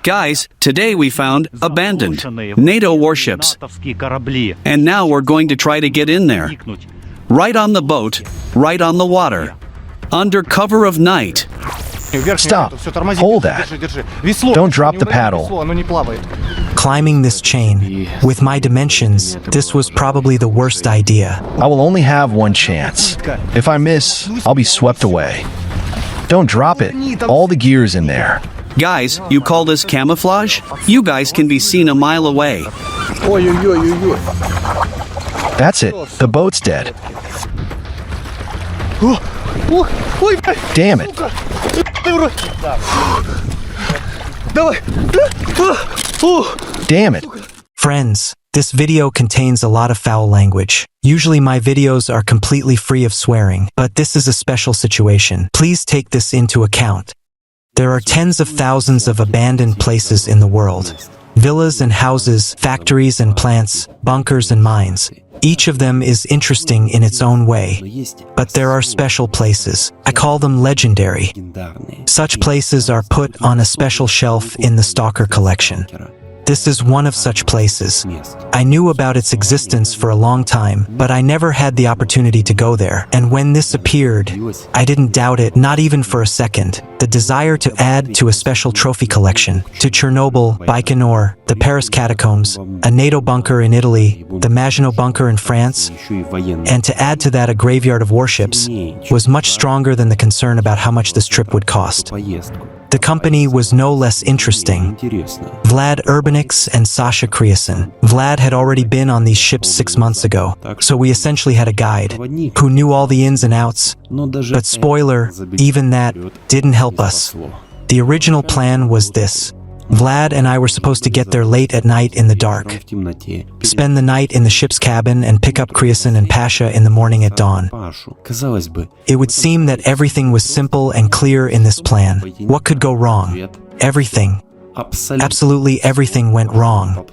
Guys, today we found abandoned NATO warships. And now we're going to try to get in there. Right on the boat, right on the water. Under cover of night. Stop. Hold that. Don't drop the paddle. Climbing this chain, with my dimensions, this was probably the worst idea. I will only have one chance. If I miss, I'll be swept away. Don't drop it. All the gear's in there. Guys, you call this camouflage? You guys can be seen a mile away. That's it. The boat's dead. Damn it. Damn it. Friends, this video contains a lot of foul language. Usually my videos are completely free of swearing, but this is a special situation. Please take this into account. There are tens of thousands of abandoned places in the world. Villas and houses, factories and plants, bunkers and mines. Each of them is interesting in its own way. But there are special places. I call them legendary. Such places are put on a special shelf in the Stalker collection. This is one of such places. I knew about its existence for a long time, but I never had the opportunity to go there. And when this appeared, I didn't doubt it, not even for a second. The desire to add to a special trophy collection, to Chernobyl, Baikonur, the Paris catacombs, a NATO bunker in Italy, the Maginot bunker in France, and to add to that a graveyard of warships, was much stronger than the concern about how much this trip would cost. The company was no less interesting. Vlad and Sasha Kriasin. Vlad had already been on these ships 6 months ago, so we essentially had a guide who knew all the ins and outs. But spoiler, even that didn't help us. The original plan was this. Vlad and I were supposed to get there late at night in the dark, spend the night in the ship's cabin and pick up Kriasin and Pasha in the morning at dawn. It would seem that everything was simple and clear in this plan. What could go wrong? Everything. Absolutely everything went wrong.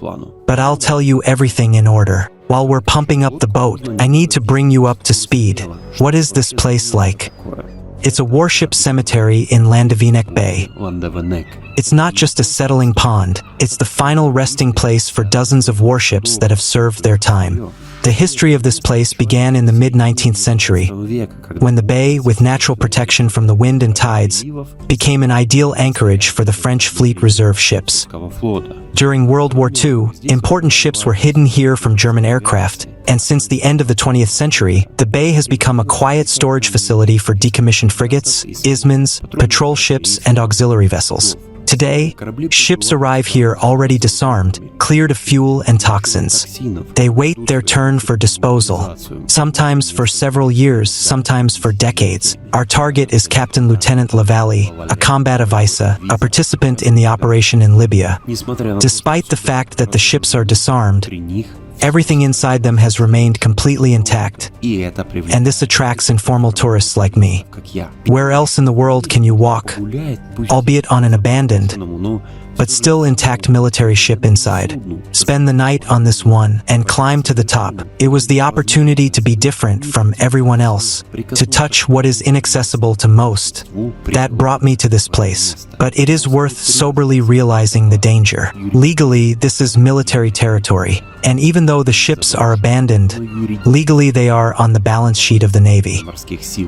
But I'll tell you everything in order. While we're pumping up the boat, I need to bring you up to speed. What is this place like? It's a warship cemetery in Landavinek Bay. It's not just a settling pond, it's the final resting place for dozens of warships that have served their time. The history of this place began in the mid-19th century, when the bay, with natural protection from the wind and tides, became an ideal anchorage for the French Fleet Reserve ships. During World War II, important ships were hidden here from German aircraft, and since the end of the 20th century, the bay has become a quiet storage facility for decommissioned frigates, Ismans, patrol ships, and auxiliary vessels. Today, ships arrive here already disarmed, cleared of fuel and toxins. They wait their turn for disposal, sometimes for several years, sometimes for decades. Our target is Captain Lieutenant Lavallee, a combat avisa, a participant in the operation in Libya. Despite the fact that the ships are disarmed, everything inside them has remained completely intact, and this attracts informal tourists like me. Where else in the world can you walk, albeit on an abandoned, but still intact military ship inside? Spend the night on this one and climb to the top. It was the opportunity to be different from everyone else, to touch what is inaccessible to most. That brought me to this place. But it is worth soberly realizing the danger. Legally, this is military territory, and even though the ships are abandoned, legally they are on the balance sheet of the Navy.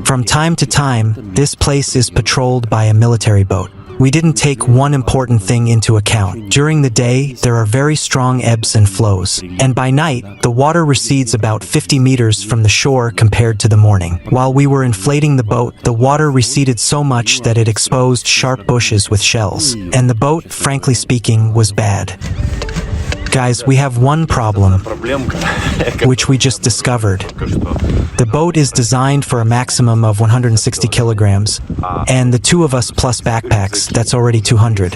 From time to time, this place is patrolled by a military boat. We didn't take one important thing into account. During the day, there are very strong ebbs and flows, and by night, the water recedes about 50 meters from the shore compared to the morning. While we were inflating the boat, the water receded so much that it exposed sharp bushes with shells, and the boat, frankly speaking, was bad. Guys, we have one problem, which we just discovered. The boat is designed for a maximum of 160 kilograms, and the two of us plus backpacks, that's already 200.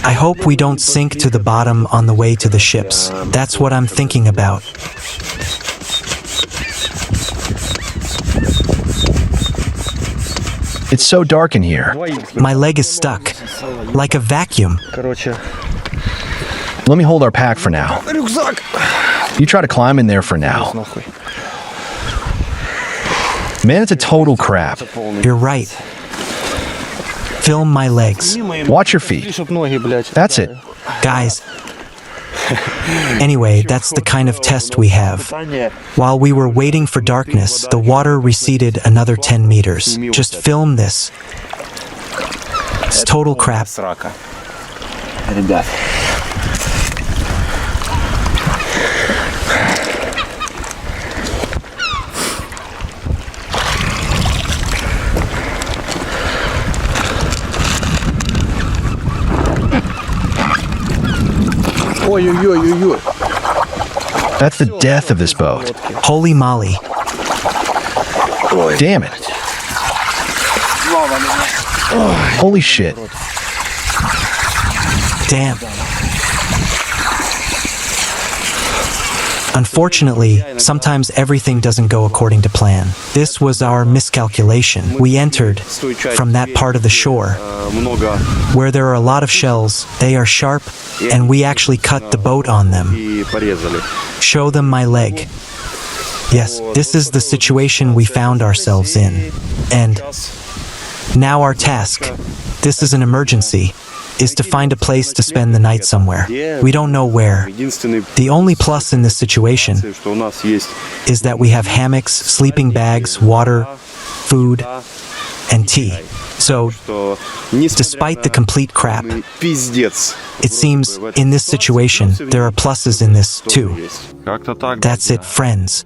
I hope we don't sink to the bottom on the way to the ships. That's what I'm thinking about. It's so dark in here. My leg is stuck, like a vacuum. Let me hold our pack for now. You try to climb in there for now. Man, it's a total crap. You're right. Film my legs. Watch your feet. That's it. Guys. Anyway, that's the kind of test we have. While we were waiting for darkness, the water receded another 10 meters. Just film this. It's total crap. That's the death of this boat. Holy moly. Damn it. Holy shit. Damn. Unfortunately, sometimes everything doesn't go according to plan. This was our miscalculation. We entered from that part of the shore where there are a lot of shells. They are sharp, and we actually cut the boat on them. Show them my leg. Yes, this is the situation we found ourselves in. And now our task, this is an emergency, is to find a place to spend the night somewhere. We don't know where. The only plus in this situation is that we have hammocks, sleeping bags, water, food, and tea. So, despite the complete crap, it seems in this situation there are pluses in this too. That's it, friends.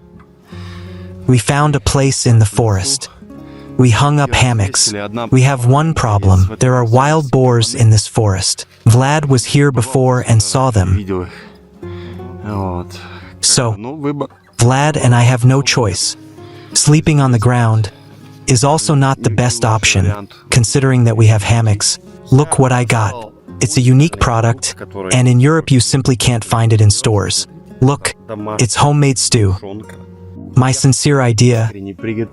We found a place in the forest. We hung up hammocks. We have one problem. There are wild boars in this forest. Vlad was here before and saw them. So, Vlad and I have no choice. Sleeping on the ground is also not the best option, considering that we have hammocks. Look what I got. It's a unique product, and in Europe you simply can't find it in stores. Look, it's homemade stew. My sincere idea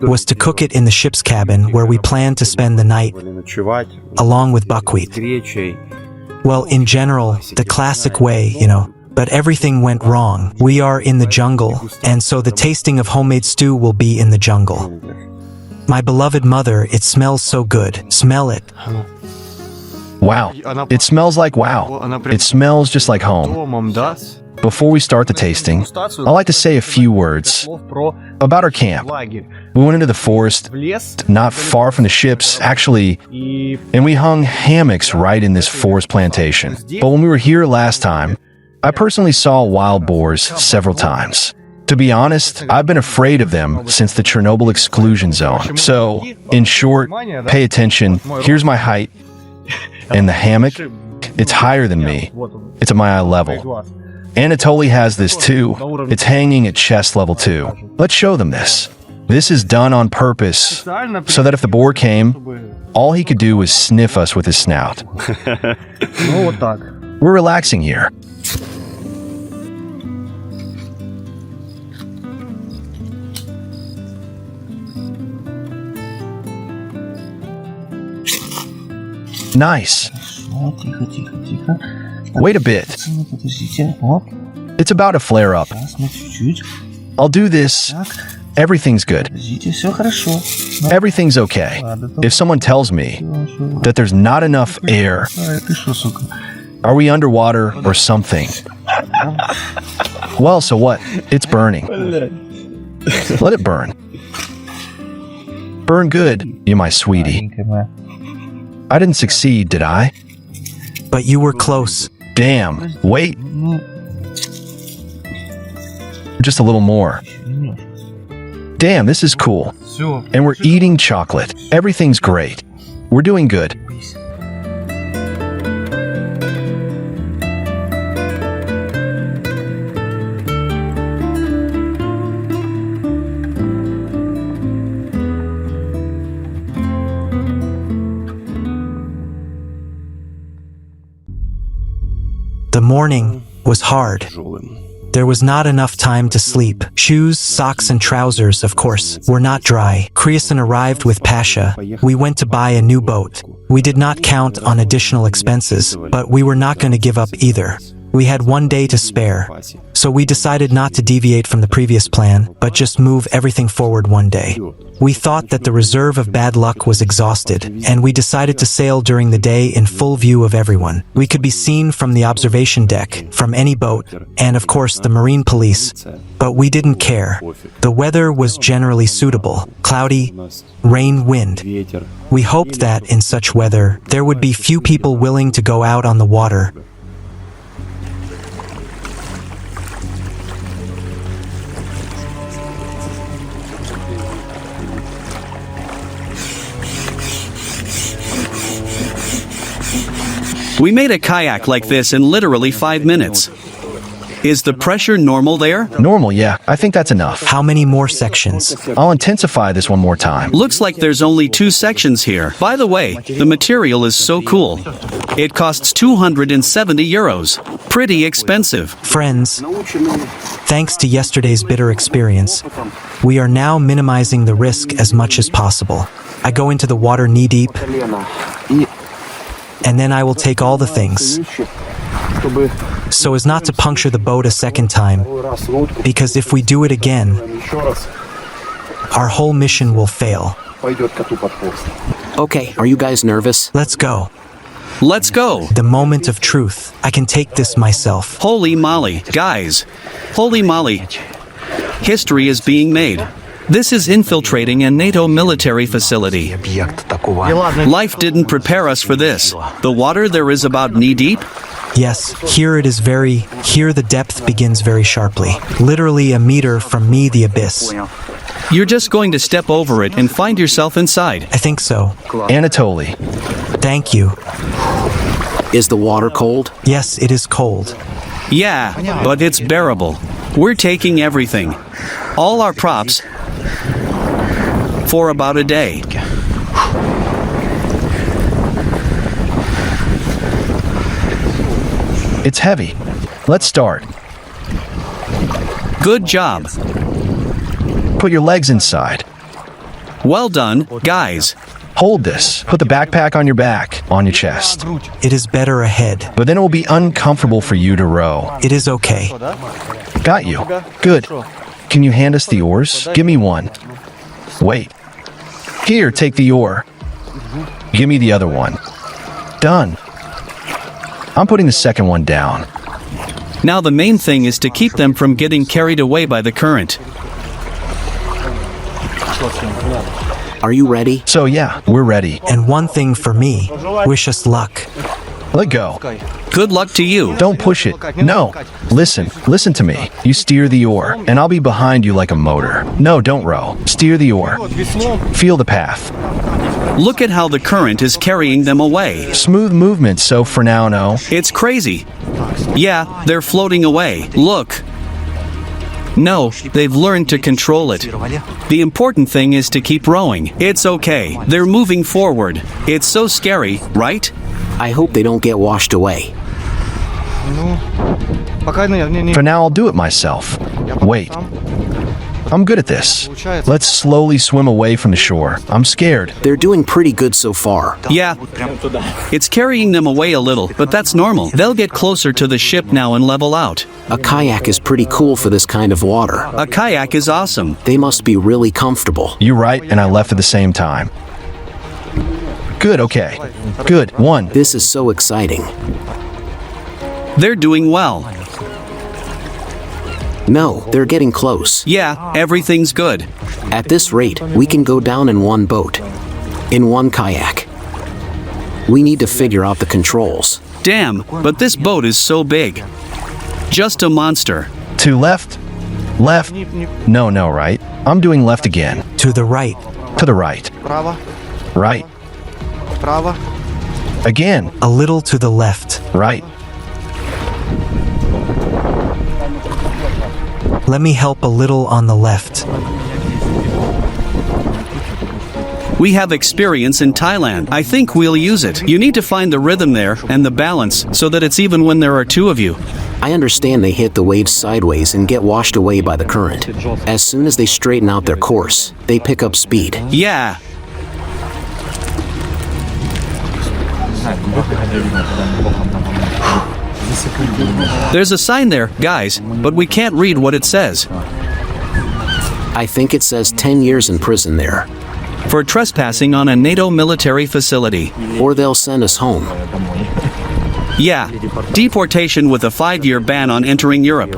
was to cook it in the ship's cabin where we planned to spend the night, along with buckwheat. Well, in general, the classic way, but everything went wrong. We are in the jungle, and so the tasting of homemade stew will be in the jungle. My beloved mother, it smells so good. Smell it. Wow. It smells like wow. It smells just like home. Before we start the tasting, I'd like to say a few words about our camp. We went into the forest, not far from the ships, actually, and we hung hammocks right in this forest plantation. But when we were here last time, I personally saw wild boars several times. To be honest, I've been afraid of them since the Chernobyl exclusion zone. So, in short, pay attention. Here's my height. And the hammock, it's higher than me. It's at my eye level. Anatoly has this too. It's hanging at chest level too. Let's show them this. This is done on purpose, so that if the boar came, all he could do was sniff us with his snout. We're relaxing here. Nice. Wait a bit. It's about to flare up. I'll do this. Everything's good. Everything's okay. If someone tells me that there's not enough air, are we underwater or something? Well, so what? It's burning. Let it burn. Burn good, you my sweetie. I didn't succeed, did I? But you were close. Damn. Wait. Just a little more. Damn, this is cool. And we're eating chocolate. Everything's great. We're doing good. The morning was hard. There was not enough time to sleep. Shoes, socks, and trousers, of course, were not dry. Kriasan arrived with Pasha. We went to buy a new boat. We did not count on additional expenses, but we were not going to give up either. We had 1 day to spare, so we decided not to deviate from the previous plan, but just move everything forward 1 day. We thought that the reserve of bad luck was exhausted, and we decided to sail during the day in full view of everyone. We could be seen from the observation deck, from any boat, and of course the marine police, but we didn't care. The weather was generally suitable, cloudy, rain, wind. We hoped that, in such weather, there would be few people willing to go out on the water. We made a kayak like this in literally 5 minutes. Is the pressure normal there? Normal, yeah. I think that's enough. How many more sections? I'll intensify this one more time. Looks like there's only 2 sections here. By the way, the material is so cool. It costs 270 euros. Pretty expensive. Friends, thanks to yesterday's bitter experience, we are now minimizing the risk as much as possible. I go into the water knee-deep, and then I will take all the things, so as not to puncture the boat a second time, because if we do it again, our whole mission will fail. Okay, are you guys nervous? Let's go. Let's go. The moment of truth. I can take this myself. Holy moly, guys. Holy moly. History is being made. This is Infiltrating a NATO military facility. Life didn't prepare us for this. The water there is about knee-deep? Yes, here the depth begins very sharply. Literally a meter from me, the abyss. You're just going to step over it and find yourself inside. I think so. Anatoly. Thank you. Is the water cold? Yes, it is cold. Yeah, but it's bearable. We're taking everything. All our props. For about a day. It's heavy. Let's start. Good job. Put your legs inside. Well done, guys. Hold this. Put the backpack on your back, on your chest. It is better ahead. But then it will be uncomfortable for you to row. It is okay. Got you. Good. Can you hand us the oars? Give me one. Wait. Here, take the oar. Give me the other one. Done. I'm putting the second one down. Now the main thing is to keep them from getting carried away by the current. Are you ready? So yeah, we're ready. And one thing for me, wish us luck. Let go. Good luck to you. Don't push it. No. Listen to me. You steer the oar, and I'll be behind you like a motor. No, don't row. Steer the oar. Feel the path. Look at how the current is carrying them away. Smooth movement, so for now, no. It's crazy. Yeah, they're floating away. Look. No, they've learned to control it. The important thing is to keep rowing. It's okay. They're moving forward. It's so scary, right? I hope they don't get washed away. For now, I'll do it myself. Wait. I'm good at this. Let's slowly swim away from the shore. I'm scared. They're doing pretty good so far. Yeah. It's carrying them away a little, but that's normal. They'll get closer to the ship now and level out. A kayak is pretty cool for this kind of water. A kayak is awesome. They must be really comfortable. You're right, and I left at the same time. Good, okay. Good, one. This is so exciting. They're doing well. No, they're getting close. Yeah, everything's good. At this rate, we can go down in one boat. In one kayak. We need to figure out the controls. Damn, but this boat is so big. Just a monster. To left? Left? No, right. I'm doing left again. To the right. To the right. Right. Again. A little to the left. Right. Let me help a little on the left. We have experience in Thailand. I think we'll use it. You need to find the rhythm there and the balance so that it's even when there are two of you. I understand they hit the waves sideways and get washed away by the current. As soon as they straighten out their course, they pick up speed. Yeah. There's a sign there, guys, but we can't read what it says. I think it says 10 years in prison there. For trespassing on a NATO military facility. Or they'll send us home. Yeah, deportation with a 5-year ban on entering Europe.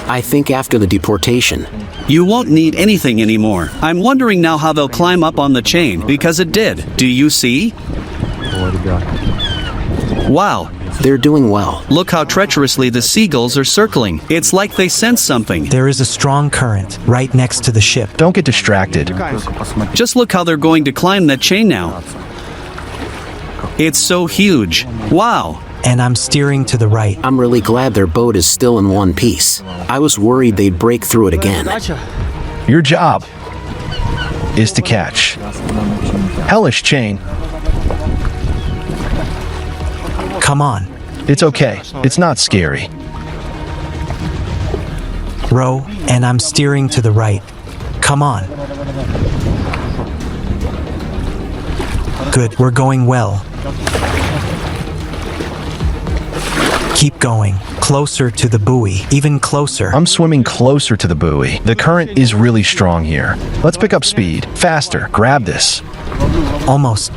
I think after the deportation. You won't need anything anymore. I'm wondering now how they'll climb up on the chain, because it did. Do you see? Wow. They're doing well. Look how treacherously the seagulls are circling. It's like they sense something. There is a strong current right next to the ship. Don't get distracted. Just look how they're going to climb that chain now. It's so huge. Wow. And I'm steering to the right. I'm really glad their boat is still in one piece. I was worried they'd break through it again. Your job is to catch. Hellish chain. Come on. It's okay. It's not scary. Row, and I'm steering to the right. Come on. Good, we're going well. Keep going. Closer to the buoy. Even closer. I'm swimming closer to the buoy. The current is really strong here. Let's pick up speed. Faster. Grab this. Almost.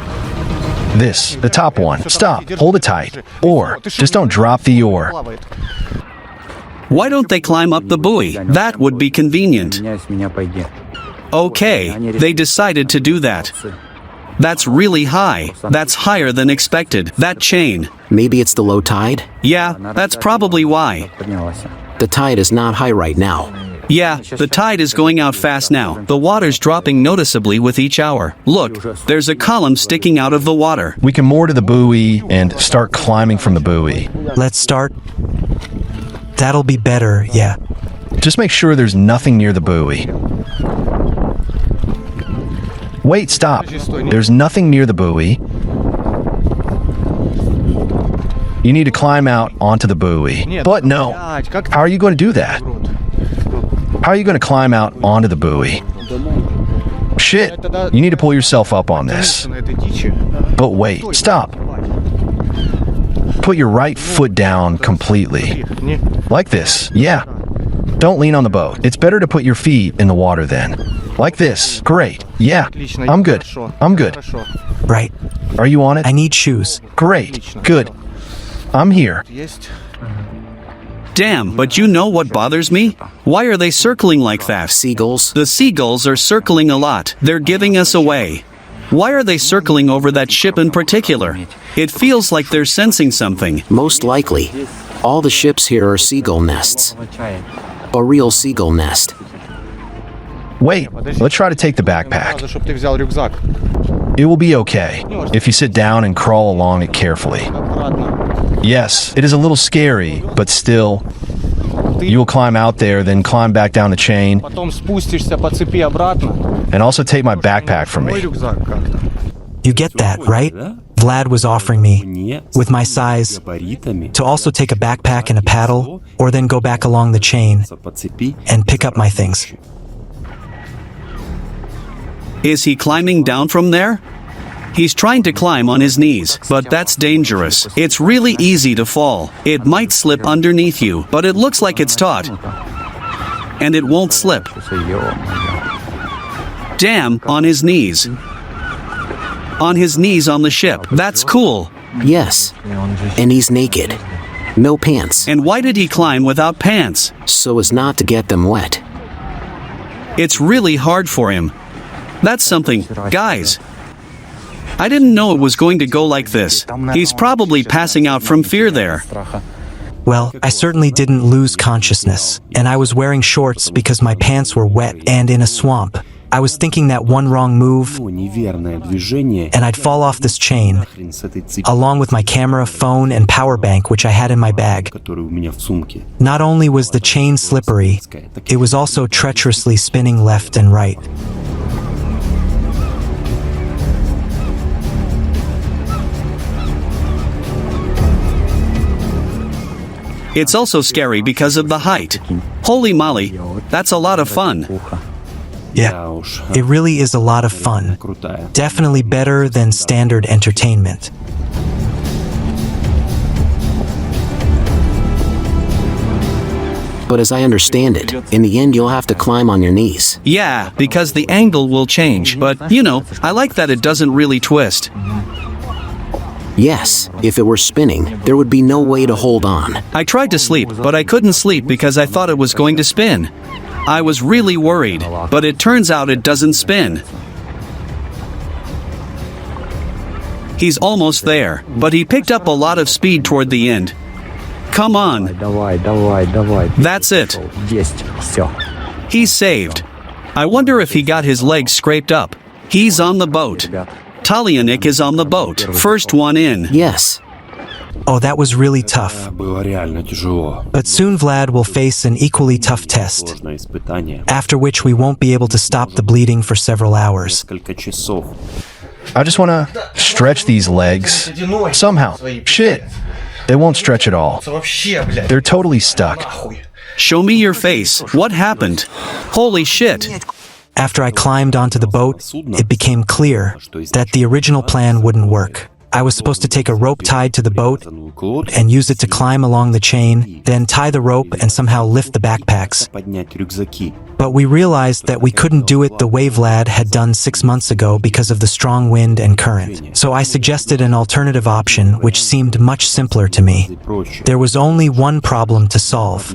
This. The top one. Stop. Hold it tight. Or, just don't drop the oar. Why don't they climb up the buoy? That would be convenient. Okay, they decided to do that. That's really high. That's higher than expected. That chain. Maybe it's the low tide? Yeah, that's probably why. The tide is not high right now. Yeah, the tide is going out fast now. The water's dropping noticeably with each hour. Look, there's a column sticking out of the water. We can moor to the buoy and start climbing from the buoy. Let's start. That'll be better, yeah. Just make sure there's nothing near the buoy. Wait, stop. There's nothing near the buoy. You need to climb out onto the buoy. But no. How are you going to do that? How are you going to climb out onto the buoy? Shit. You need to pull yourself up on this. But wait, stop. Put your right foot down completely. Like this. Yeah. Don't lean on the boat. It's better to put your feet in the water then. Like this. Great. Yeah. I'm good. I'm good. Right. Are you on it? I need shoes. Great. Good. I'm here. Damn, but you know what bothers me? Why are they circling like that? Seagulls? The seagulls are circling a lot. They're giving us away. Why are they circling over that ship in particular? It feels like they're sensing something. Most likely. All the ships here are seagull nests. A real seagull nest. Wait, let's try to take the backpack. It will be okay if you sit down and crawl along it carefully. Yes, it is a little scary, but still, you will climb out there, then climb back down the chain, and also take my backpack from me. You get that, right? Vlad was offering me, with my size, to also take a backpack and a paddle, or then go back along the chain and pick up my things. Is he climbing down from there? He's trying to climb on his knees, but that's dangerous. It's really easy to fall. It might slip underneath you, but it looks like it's taut. And it won't slip. Damn, on his knees. On his knees on the ship. That's cool. Yes. And he's naked. No pants. And why did he climb without pants? So as not to get them wet. It's really hard for him. That's something, guys. I didn't know it was going to go like this. He's probably passing out from fear there. Well, I certainly didn't lose consciousness, and I was wearing shorts because my pants were wet and in a swamp. I was thinking that one wrong move, and I'd fall off this chain, along with my camera, phone, and power bank, which I had in my bag. Not only was the chain slippery, it was also treacherously spinning left and right. It's also scary because of the height. Holy moly, that's a lot of fun. Yeah, it really is a lot of fun. Definitely better than standard entertainment. But as I understand it, in the end you'll have to climb on your knees. Yeah, because the angle will change, but, I like that it doesn't really twist. Yes, if it were spinning, there would be no way to hold on. I tried to sleep, but I couldn't sleep because I thought it was going to spin. I was really worried, but it turns out it doesn't spin. He's almost there, but he picked up a lot of speed toward the end. Come on. That's it. He's saved. I wonder if he got his legs scraped up. He's on the boat. Talyanik is on the boat. First one in. Yes. Oh, that was really tough. But soon Vlad will face an equally tough test, after which we won't be able to stop the bleeding for several hours. I just want to stretch these legs. Somehow. Shit. They won't stretch at all. They're totally stuck. Show me your face. What happened? Holy shit. After I climbed onto the boat, it became clear that the original plan wouldn't work. I was supposed to take a rope tied to the boat and use it to climb along the chain, then tie the rope and somehow lift the backpacks. But we realized that we couldn't do it the way Vlad had done 6 months ago because of the strong wind and current. So I suggested an alternative option, which seemed much simpler to me. There was only one problem to solve.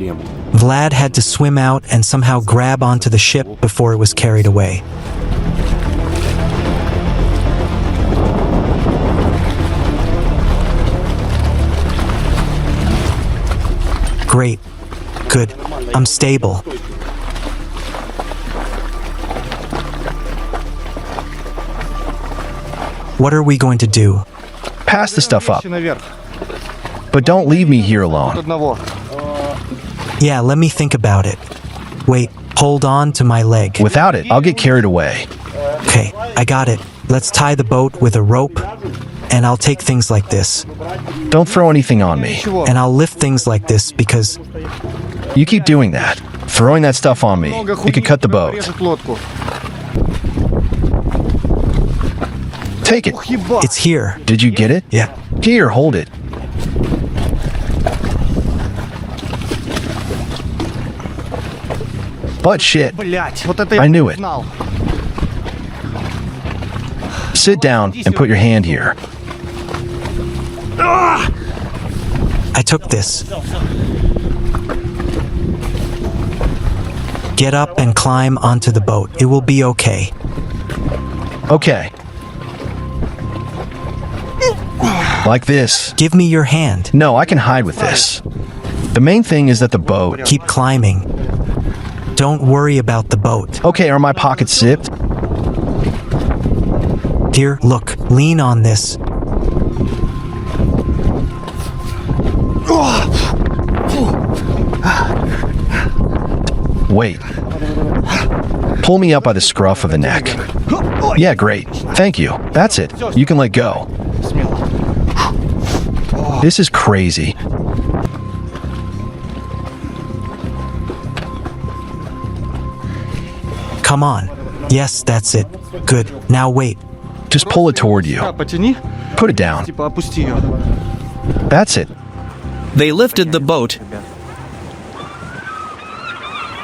Vlad had to swim out and somehow grab onto the ship before it was carried away. Great. Good. I'm stable. What are we going to do? Pass the stuff up. But don't leave me here alone. Yeah, let me think about it. Wait, hold on to my leg. Without it, I'll get carried away. Okay, I got it. Let's tie the boat with a rope, and I'll take things like this. Don't throw anything on me. And I'll lift things like this because... You keep doing that. Throwing that stuff on me. It could cut the boat. Take it. It's here. Did you get it? Yeah. Here, hold it. But shit. I knew it. Sit down and put your hand here. I took this. Get up and climb onto the boat. It will be okay. Okay. Like this. Give me your hand. No, I can hide with this. The main thing is that the boat... Keep climbing. Don't worry about the boat. Okay, are my pockets zipped? Here, look. Lean on this. Wait. Pull me up by the scruff of the neck. Yeah, great. Thank you. That's it. You can let go. This is crazy. Come on. Yes, that's it. Good. Now wait. Just pull it toward you. Put it down. That's it. They lifted the boat.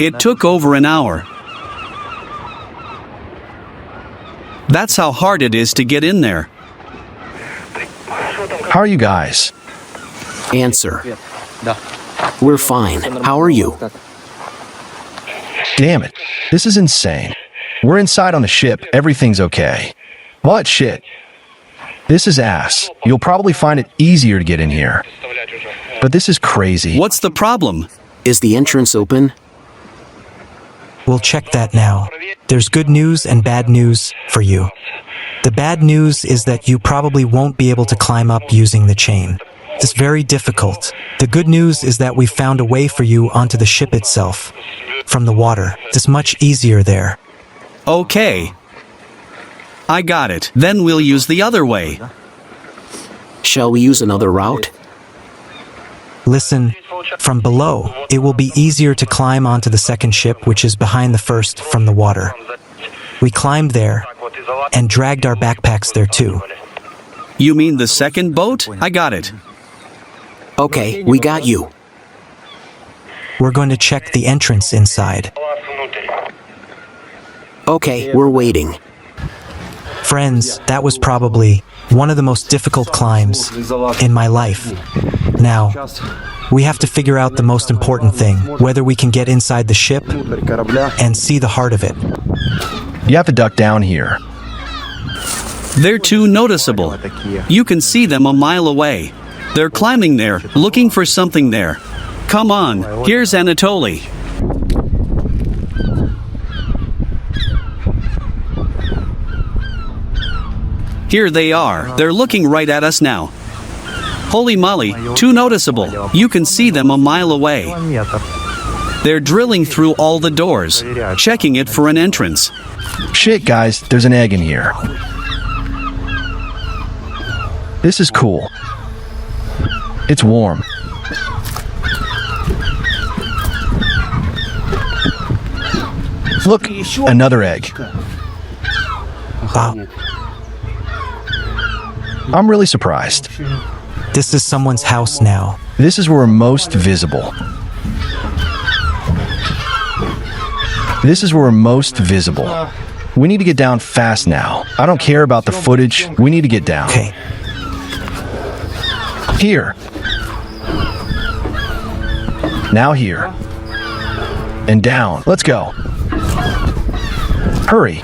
It took over an hour. That's how hard it is to get in there. How are you guys? Answer. We're fine. How are you? Damn it. This is insane. We're inside on the ship. Everything's okay. But shit. This is ass. You'll probably find it easier to get in here. But this is crazy. What's the problem? Is the entrance open? We'll check that now. There's good news and bad news for you. The bad news is that you probably won't be able to climb up using the chain. It's very difficult. The good news is that we found a way for you onto the ship itself. From the water. It's much easier there. Okay. I got it. Then we'll use the other way. Shall we use another route? Listen, from below, it will be easier to climb onto the second ship, which is behind the first from the water. We climbed there and dragged our backpacks there too. You mean the second boat? I got it. Okay, we got you. We're going to check the entrance inside. Okay, we're waiting. Friends, that was probably one of the most difficult climbs in my life. Now, we have to figure out the most important thing, whether we can get inside the ship and see the heart of it. You have to duck down here. They're too noticeable. You can see them a mile away. They're climbing there, looking for something there. Come on, here's Anatoly. Here they are. They're looking right at us now. Holy moly, too noticeable. You can see them a mile away. They're drilling through all the doors, checking it for an entrance. Shit, guys, there's an egg in here. This is cool. It's warm. Look, another egg. Wow, I'm really surprised. this is someone's house now. This is where we're most visible. This is where we're most visible. We need to get down fast now. I don't care about the footage. We need to get down. Okay, Here. Now here. And down. Let's go. Hurry.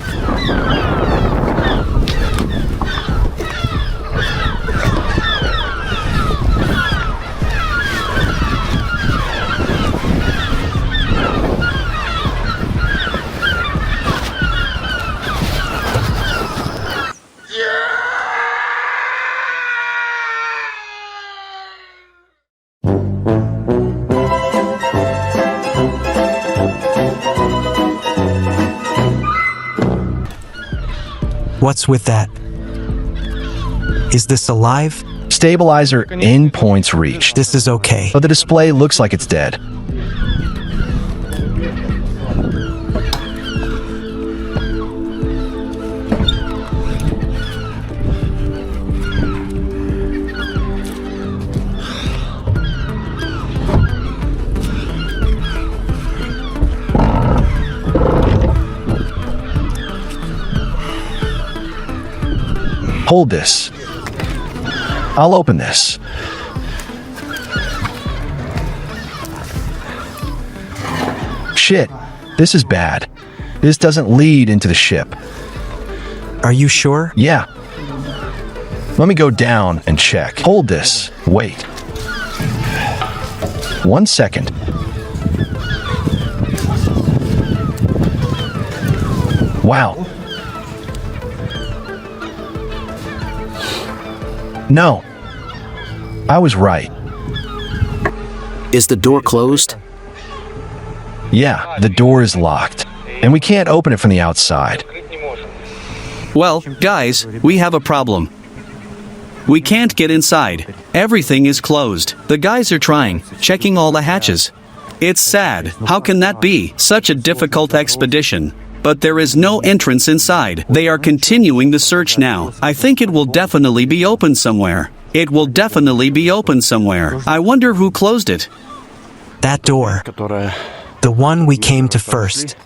what's with that? Is this alive? Stabilizer in points reached. This is okay. But the display looks like it's dead. Hold this. I'll open this. Shit, this is bad. This doesn't lead into the ship. Are you sure? Yeah. Let me go down and check. Hold this. Wait. 1 second. Wow. No. I was right. Is the door closed? Yeah, the door is locked. And we can't open it from the outside. Well, guys, we have a problem. We can't get inside. Everything is closed. The guys are trying, checking all the hatches. It's sad. How can that be? Such a difficult expedition. But there is no entrance inside. They are continuing the search now. I think it will definitely be open somewhere. It will definitely be open somewhere. I wonder who closed it. That door. The one we came to first.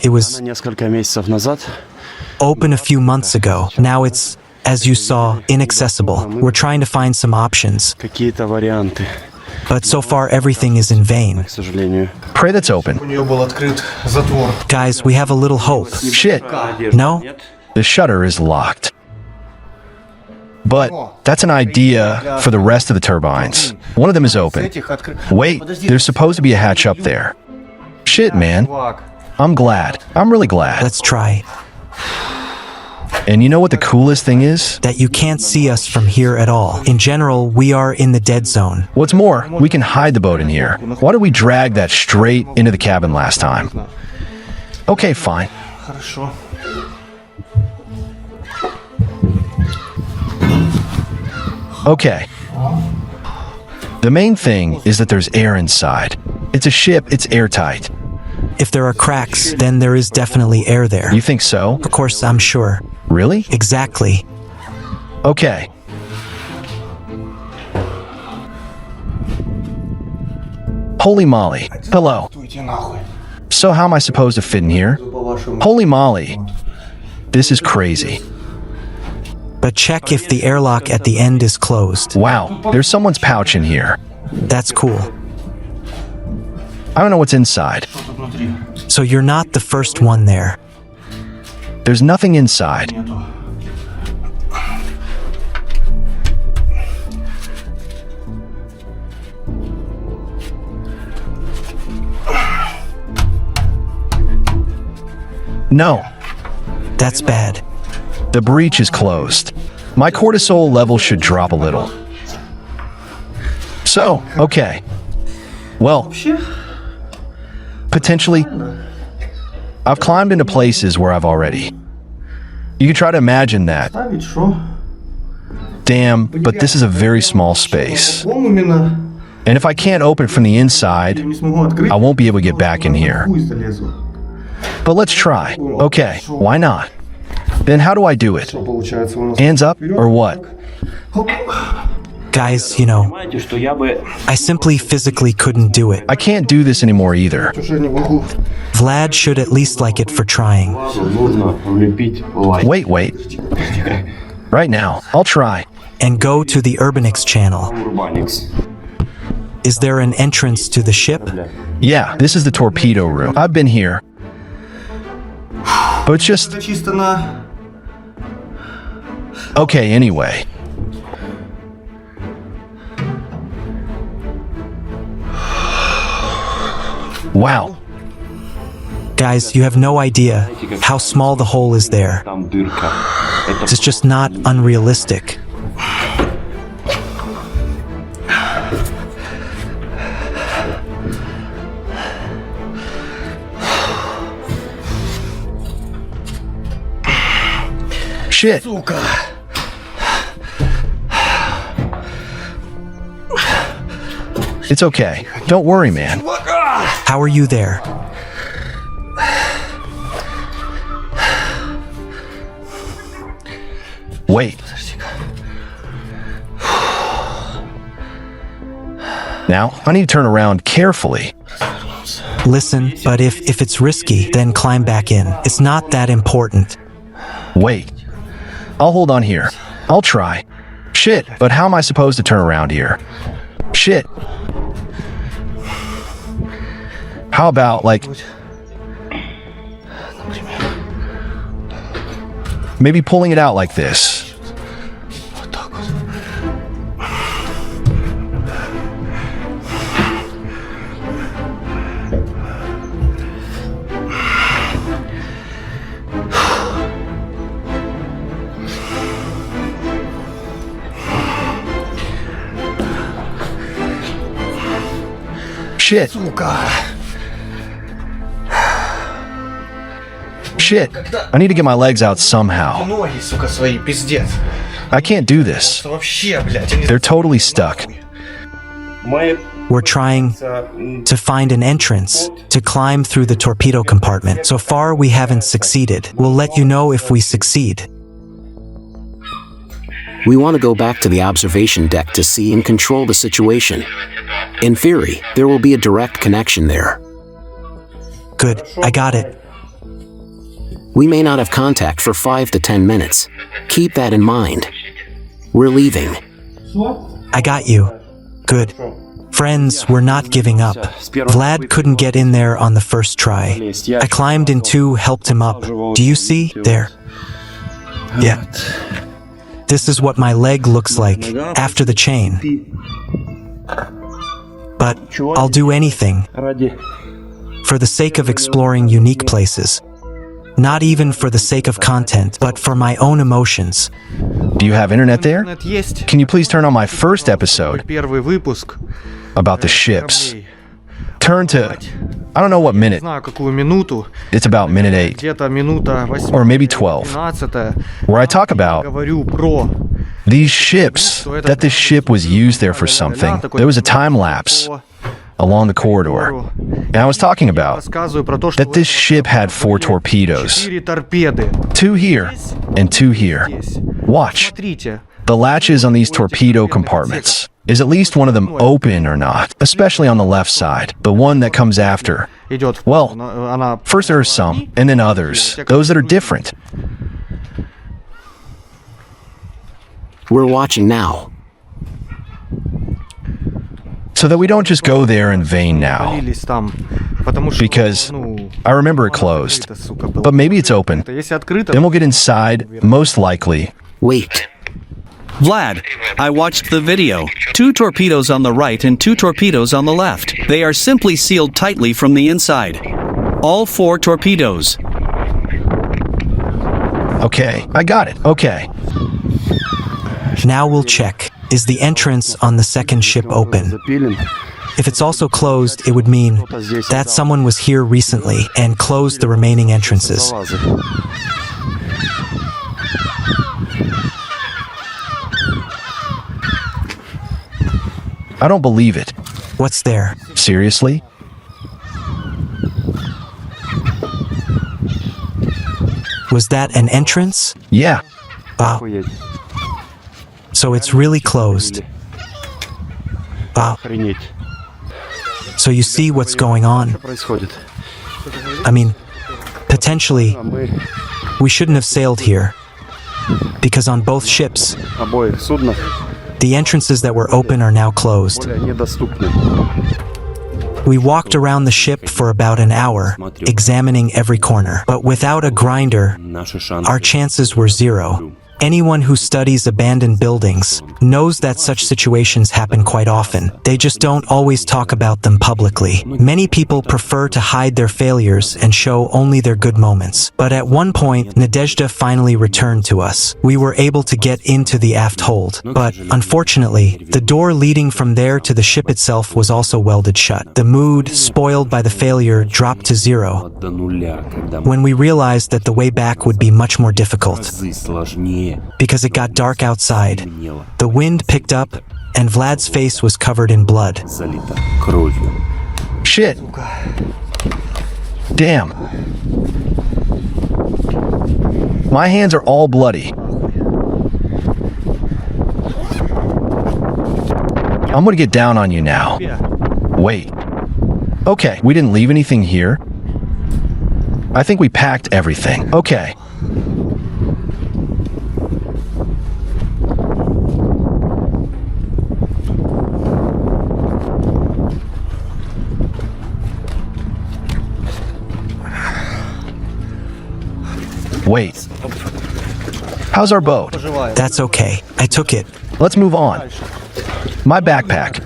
It was open a few months ago. Now it's, as you saw, inaccessible. We're trying to find some options. But so far everything is in vain. Pray that's open. Guys, we have a little hope. Shit, No? the shutter is locked. But that's an idea for the rest of the turbines. One of them is open. Wait, there's supposed to be a hatch up there. Shit, man. I'm glad. I'm really glad. Let's try. And you know what the coolest thing is? That you can't see us from here at all. In general, we are in the dead zone. What's more, we can hide the boat in here. Why did we drag that straight into the cabin last time? Okay, fine. Okay. The main thing is that there's air inside. It's a ship, it's airtight. If there are cracks, then there is definitely air there. You think so? Of course, I'm sure. Really? Exactly. Holy moly. Hello. So how am I supposed to fit in here? Holy moly. This is crazy. But check if the airlock at the end is closed. Wow, there's someone's pouch in here. That's cool. I don't know what's inside. So you're not the first one there. There's nothing inside. No. That's bad. The breach is closed. My cortisol level should drop a little. So, okay. Well, potentially, I've climbed into places where I've already. You can try to imagine that. Damn, but this is a very small space. And if I can't open from the inside, I won't be able to get back in here. But let's try. Okay, why not? Then how do I do it? Hands up or what? Guys, you know, I simply physically couldn't do it. I can't do this anymore either. Vlad should at least like it for trying. Wait. Right now, I'll try. And go to the urbex channel. Is there an entrance to the ship? Yeah, this is the torpedo room. I've been here. But it's just... Okay, anyway. Wow. Guys, you have no idea how small the hole is there. It's just not unrealistic. Shit. It's okay. Don't worry, man. How are you there? Wait. Now, I need to turn around carefully. Listen, but if it's risky, then climb back in. It's not that important. Wait. I'll hold on here. I'll try. Shit, but how am I supposed to turn around here? Shit. How about, like... maybe pulling it out like this. Shit. Shit. I need to get my legs out somehow. I can't do this. They're totally stuck. We're trying to find an entrance to climb through the torpedo compartment. So far, we haven't succeeded. We'll let you know if we succeed. We want to go back to the observation deck to see and control the situation. In theory, there will be a direct connection there. Good, I got it. We may not have contact for 5 to 10 minutes. Keep that in mind. We're leaving. I got you. Good. Friends, we're not giving up. Vlad couldn't get in there on the first try. I climbed in too, helped him up. Do you see? There. Yeah. This is what my leg looks like after the chain. But I'll do anything for the sake of exploring unique places. Not even for the sake of content, but for my own emotions. Do you have internet there? Can you please turn on my first episode about the ships? Turn to, I don't know what minute. It's about minute 8, or maybe 12, where I talk about these ships, that this ship was used there for something. There was a time lapse along the corridor. And I was talking about that this ship had 4 torpedoes. 2 here and 2 here. Watch. The latches on these torpedo compartments. Is at least one of them open or not? Especially on the left side, the one that comes after. Well, first there are some, and then others. Those that are different. We're watching now. So that we don't just go there in vain now. Because I remember it closed. But maybe it's open. Then we'll get inside, most likely. Wait. Vlad, I watched the video. 2 torpedoes on the right and 2 torpedoes on the left. They are simply sealed tightly from the inside. All 4 torpedoes. Okay, I got it. Okay. Now we'll check. Is the entrance on the second ship open? If it's also closed, it would mean that someone was here recently and closed the remaining entrances. I don't believe it. What's there? Seriously? Was that an entrance? Yeah. Wow. So it's really closed. Wow. So you see what's going on? I mean, potentially, we shouldn't have sailed here. Because on both ships, the entrances that were open are now closed. We walked around the ship for about an hour, examining every corner. But without a grinder, our chances were 0. Anyone who studies abandoned buildings knows that such situations happen quite often. They just don't always talk about them publicly. Many people prefer to hide their failures and show only their good moments. But at one point, Nadezhda finally returned to us. We were able to get into the aft hold. But unfortunately, the door leading from there to the ship itself was also welded shut. The mood, spoiled by the failure, dropped to 0. When we realized that the way back would be much more difficult. Because it got dark outside. The wind picked up, and Vlad's face was covered in blood. Shit. Damn. My hands are all bloody. I'm gonna get down on you now. Wait. Okay, we didn't leave anything here. I think we packed everything. Okay. Wait. How's our boat? That's okay. I took it. Let's move on. My backpack.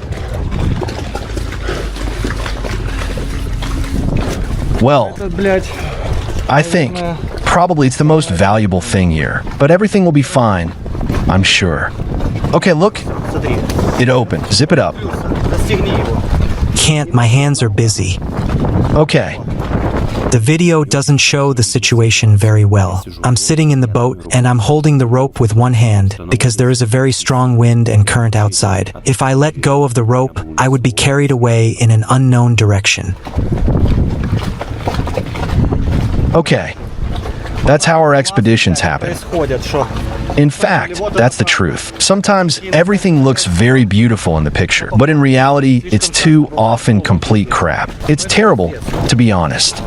Well, I think probably it's the most valuable thing here. But everything will be fine, I'm sure. Okay, look. It opened. Zip it up. Can't, my hands are busy. Okay. The video doesn't show the situation very well. I'm sitting in the boat and I'm holding the rope with one hand because there is a very strong wind and current outside. If I let go of the rope, I would be carried away in an unknown direction. Okay. That's how our expeditions happen. In fact, that's the truth. Sometimes everything looks very beautiful in the picture, but in reality, it's too often complete crap. It's terrible, to be honest.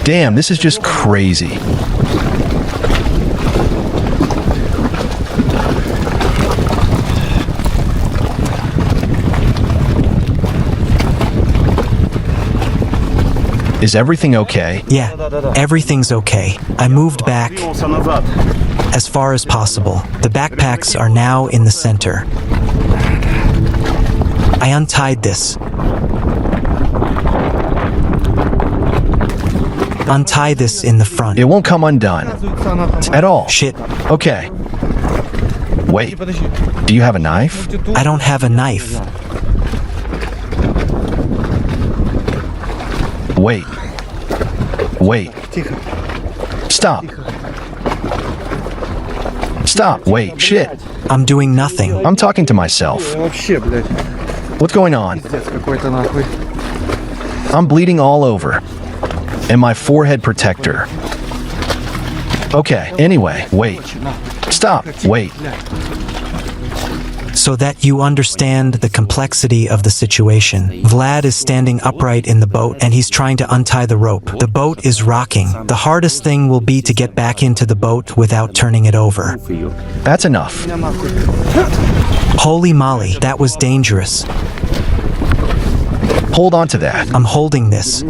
Damn, this is just crazy. Is everything okay? Yeah, everything's okay. I moved back as far as possible. The backpacks are now in the center. I untied this. Untie this in the front. It won't come undone. At all. Shit. Okay. Wait. Do you have a knife? I don't have a knife. Wait. Wait. Stop. Stop. Wait. Shit. I'm doing nothing. I'm talking to myself. What's going on? I'm bleeding all over. And my forehead protector. Okay, anyway, wait. Stop. Wait. So that you understand the complexity of the situation, Vlad is standing upright in the boat and he's trying to untie the rope. The boat is rocking. The hardest thing will be to get back into the boat without turning it over. That's enough. Holy moly, that was dangerous. Hold on to that. I'm holding this.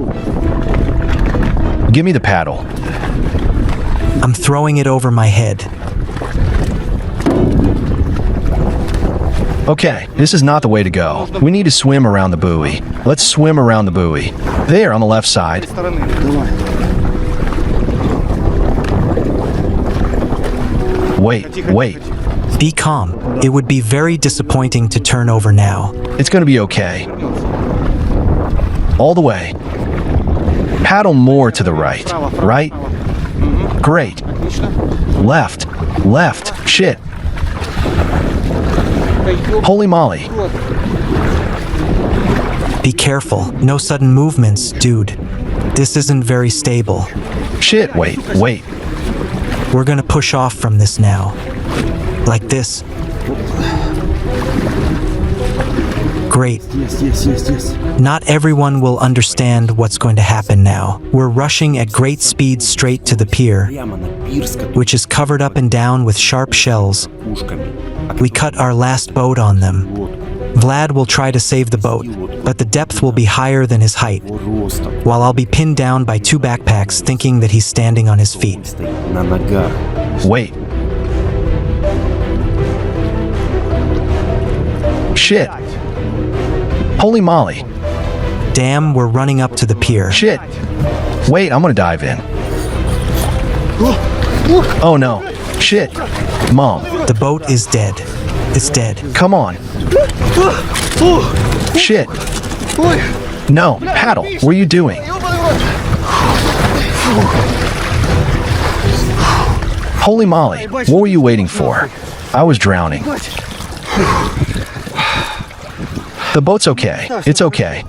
Give me the paddle. I'm throwing it over my head. Okay, this is not the way to go. We need to swim around the buoy. Let's swim around the buoy. There, on the left side. Wait. Be calm. It would be very disappointing to turn over now. It's gonna be okay. All the way. Paddle more to the right. Right? Great. Left. Shit. Holy moly. Be careful. No sudden movements, dude. This isn't very stable. Shit, wait. We're gonna push off from this now. Like this. Great. Yes. Not everyone will understand what's going to happen now. We're rushing at great speed straight to the pier, which is covered up and down with sharp shells. We cut our last boat on them. Vlad will try to save the boat, but the depth will be higher than his height, while I'll be pinned down by two backpacks thinking that he's standing on his feet. Wait. Shit. Holy moly. Damn, we're running up to the pier. Shit. Wait, I'm gonna dive in. Oh no. Shit. Mom. The boat is dead. It's dead. Come on. Shit. No, paddle. What are you doing? Holy moly. What were you waiting for? I was drowning. The boat's okay. It's okay.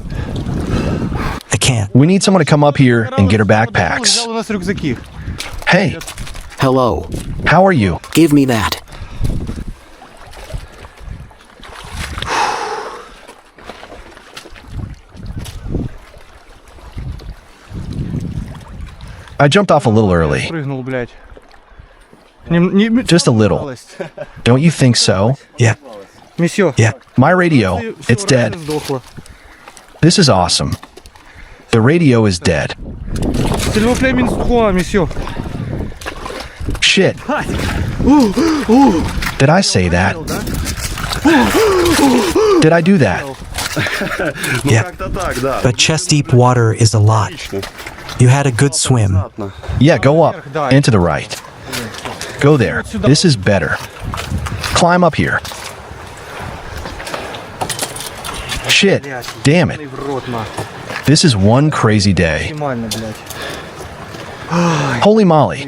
I can't. We need someone to come up here and get our backpacks. Hey, Hello. how are you? Give me that. I jumped off a little early. Just a little. Don't you think so? Yeah. Yeah. My radio, it's dead. This is awesome. The radio is dead. Shit. Did I say that? Did I do that? Yeah. But chest-deep water is a lot. You had a good swim. Yeah, go up. And to the right. Go there. This is better. Climb up here. Shit. Damn it. This is one crazy day. Holy moly.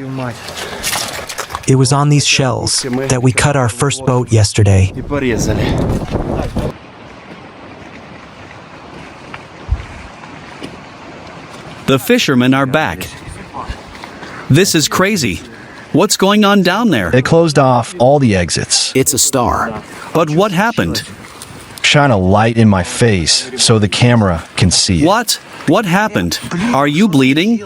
It was on these shells that we cut our first boat yesterday. The fishermen are back. This is crazy. What's going on down there? It closed off all the exits. It's a star. But what happened? Shine a light in my face so the camera can see it. What? What happened? Are you bleeding?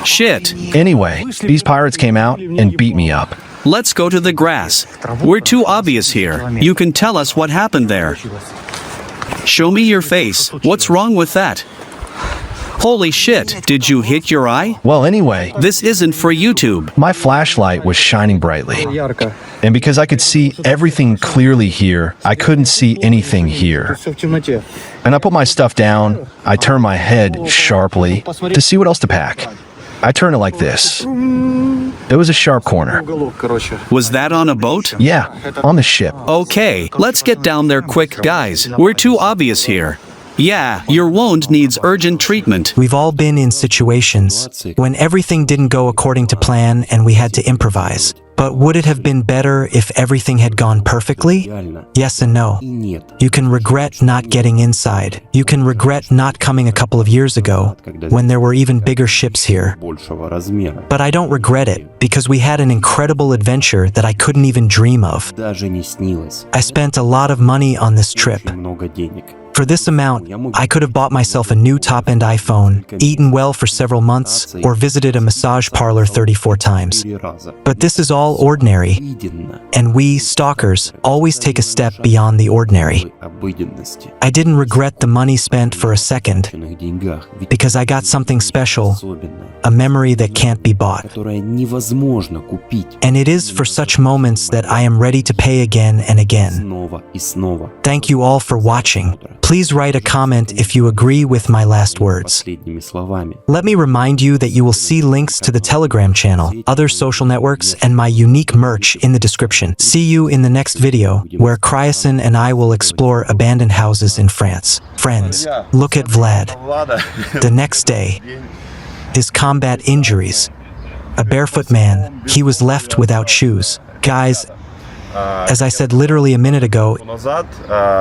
Shit. Anyway, these pirates came out and beat me up. Let's go to the grass. We're too obvious here. You can tell us what happened there. Show me your face. What's wrong with that? Holy shit, did you hit your eye? Well, anyway, This isn't for YouTube. my flashlight was shining brightly. And because I could see everything clearly here, I couldn't see anything here. And I put my stuff down, I turn my head sharply to see what else to pack. I turn it like this. There was a sharp corner. Was that on a boat? Yeah, on the ship. Okay, let's get down there quick, guys. We're too obvious here. Yeah, your wound needs urgent treatment. We've all been in situations when everything didn't go according to plan and we had to improvise. But would it have been better if everything had gone perfectly? Yes and no. You can regret not getting inside. You can regret not coming a couple of years ago, when there were even bigger ships here. But I don't regret it, because we had an incredible adventure that I couldn't even dream of. I spent a lot of money on this trip. For this amount, I could have bought myself a new top-end iPhone, eaten well for several months, or visited a massage parlor 34 times. But this is all ordinary, and we, stalkers, always take a step beyond the ordinary. I didn't regret the money spent for a second, because I got something special, a memory that can't be bought. And it is for such moments that I am ready to pay again and again. Thank you all for watching. Please write a comment if you agree with my last words. Let me remind you that you will see links to the Telegram channel, other social networks, and my unique merch in the description. See you in the next video, where Cryason and I will explore abandoned houses in France. Friends, look at Vlad. The next day, his combat injuries. A barefoot man, he was left without shoes. Guys, as I said literally a minute ago,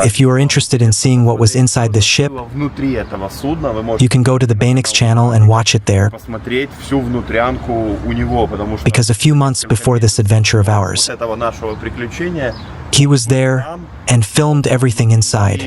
if you are interested in seeing what was inside this ship, you can go to the Bainix channel and watch it there, because a few months before this adventure of ours, he was there and filmed everything inside.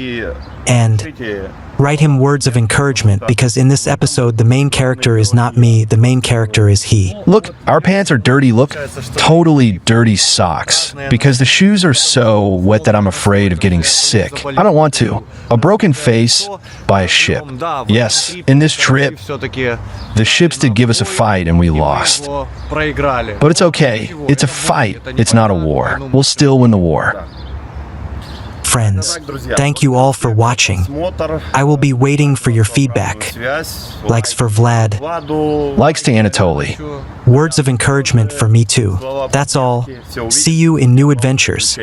And write him words of encouragement, because in this episode, the main character is not me, the main character is he. Look, our pants are dirty. Look, totally dirty socks. Because the shoes are so wet that I'm afraid of getting sick. I don't want to. A broken face by a ship. Yes, in this trip, the ships did give us a fight and we lost. But it's okay. It's a fight. It's not a war. We'll still win the war. Friends, thank you all for watching. I will be waiting for your feedback. Likes for Vlad. Likes to Anatoly. Words of encouragement for me too. That's all. See you in new adventures.